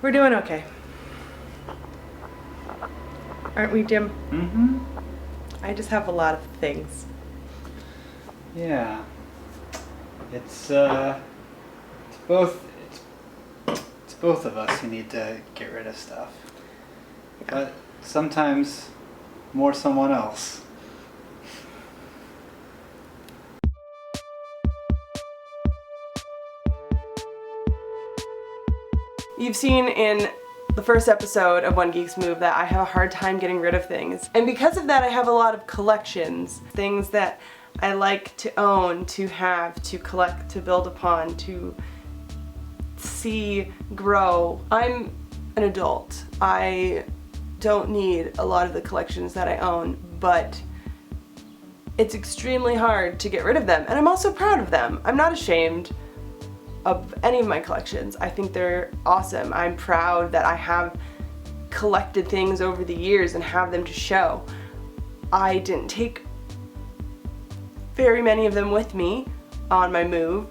We're doing okay. Aren't we, Jim? Mm-hmm. I just have a lot of things. Yeah. It's both of us who need to get rid of stuff. Yeah. But sometimes more someone else. You've seen in the first episode of When Geeks Move that I have a hard time getting rid of things. And because of that, I have a lot of collections. Things that I like to own, to have, to collect, to build upon, to see grow. I'm an adult. I don't need a lot of the collections that I own, but it's extremely hard to get rid of them. And I'm also proud of them. I'm not ashamed of any of my collections. I think they're awesome. I'm proud that I have collected things over the years and have them to show. I didn't take very many of them with me on my move.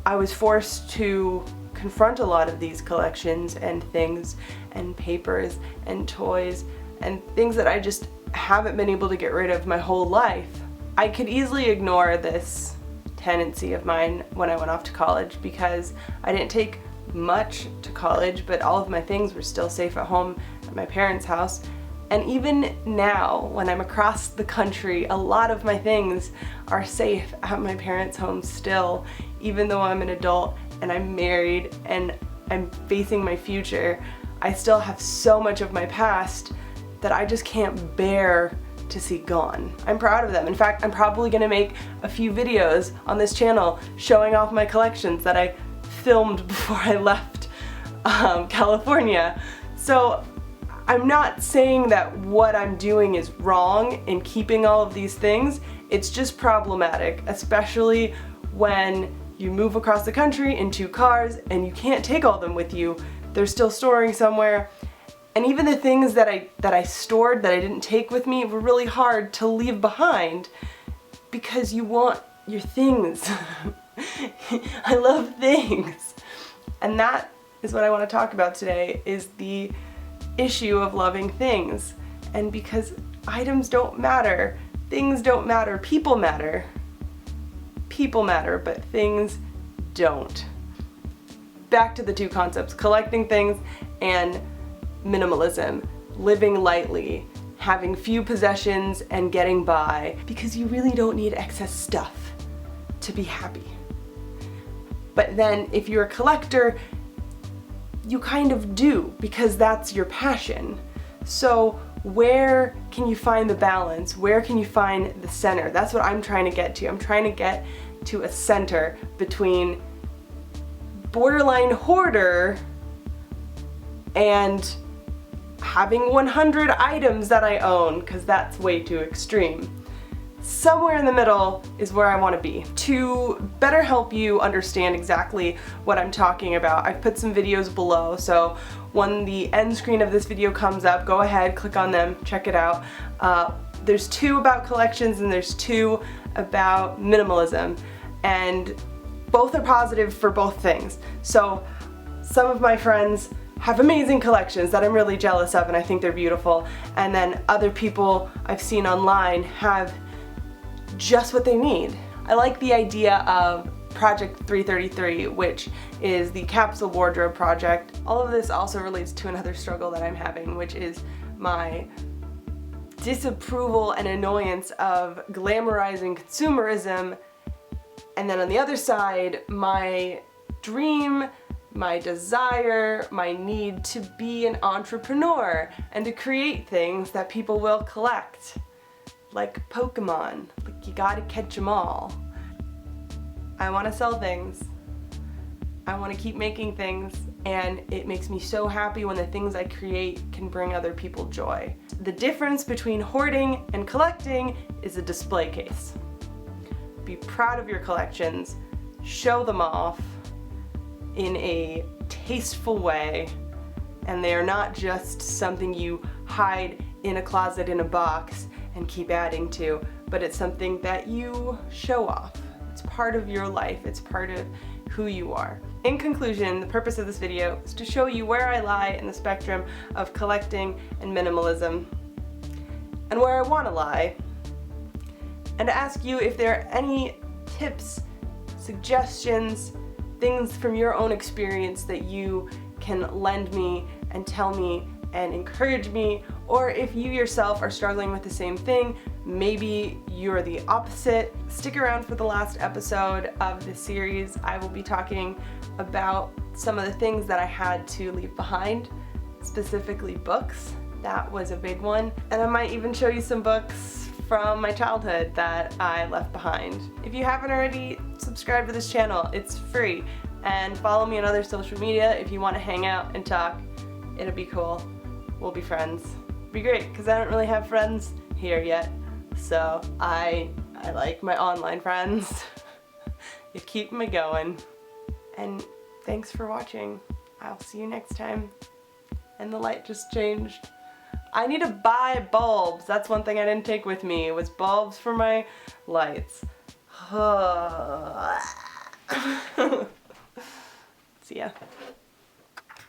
I was forced to confront a lot of these collections and things and papers and toys and things that I just haven't been able to get rid of my whole life. I could easily ignore this tendency of mine when I went off to college because I didn't take much to college, but all of my things were still safe at home at my parents' house. And even now, when I'm across the country, a lot of my things are safe at my parents' home still, even though I'm an adult and I'm married and I'm facing my future. I still have so much of my past that I just can't bear to see gone. I'm proud of them. In fact, I'm probably gonna make a few videos on this channel showing off my collections that I filmed before I left California. So I'm not saying that what I'm doing is wrong in keeping all of these things. It's just problematic, especially when you move across the country in 2 cars and you can't take all of them with you. They're still storing somewhere. And even the things that I stored that I didn't take with me were really hard to leave behind because you want your things. I love things. And that is what I want to talk about today, is the issue of loving things. And because items don't matter, things don't matter, people matter. People matter, but things don't. Back to the 2 concepts, collecting things and minimalism, living lightly, having few possessions and getting by, because you really don't need excess stuff to be happy. But then if you're a collector, you kind of do, because that's your passion. So where can you find the balance? Where can you find the center? That's what I'm trying to get to. I'm trying to get to a center between borderline hoarder and having 100 items that I own, because that's way too extreme. Somewhere in the middle is where I want to be. To better help you understand exactly what I'm talking about, I've put some videos below, so when the end screen of this video comes up, go ahead, click on them, check it out. There's 2 about collections and there's 2 about minimalism, and both are positive for both things. So some of my friends have amazing collections that I'm really jealous of and I think they're beautiful, and then other people I've seen online have just what they need. I like the idea of Project 333, which is the capsule wardrobe project. All of this also relates to another struggle that I'm having, which is my disapproval and annoyance of glamorizing consumerism, and then on the other side, my dream, my desire, my need to be an entrepreneur and to create things that people will collect. Like Pokemon, like you gotta catch them all. I wanna sell things. I wanna keep making things, and it makes me so happy when the things I create can bring other people joy. The difference between hoarding and collecting is a display case. Be proud of your collections, show them off in a tasteful way, and they are not just something you hide in a closet in a box and keep adding to, but it's something that you show off. It's part of your life, it's part of who you are. In conclusion, the purpose of this video is to show you where I lie in the spectrum of collecting and minimalism, and where I want to lie, and to ask you if there are any tips, suggestions, things from your own experience that you can lend me and tell me and encourage me, or if you yourself are struggling with the same thing, maybe you're the opposite. Stick around for the last episode of the series. I will be talking about some of the things that I had to leave behind, specifically books. That was a big one. And I might even show you some books from my childhood that I left behind. If you haven't already, subscribe to this channel. It's free. And follow me on other social media if you want to hang out and talk. It'll be cool. We'll be friends. Be great, because I don't really have friends here yet. So I like my online friends. You keep me going. And thanks for watching. I'll see you next time. And the light just changed. I need to buy bulbs. That's one thing I didn't take with me, was bulbs for my lights. See ya.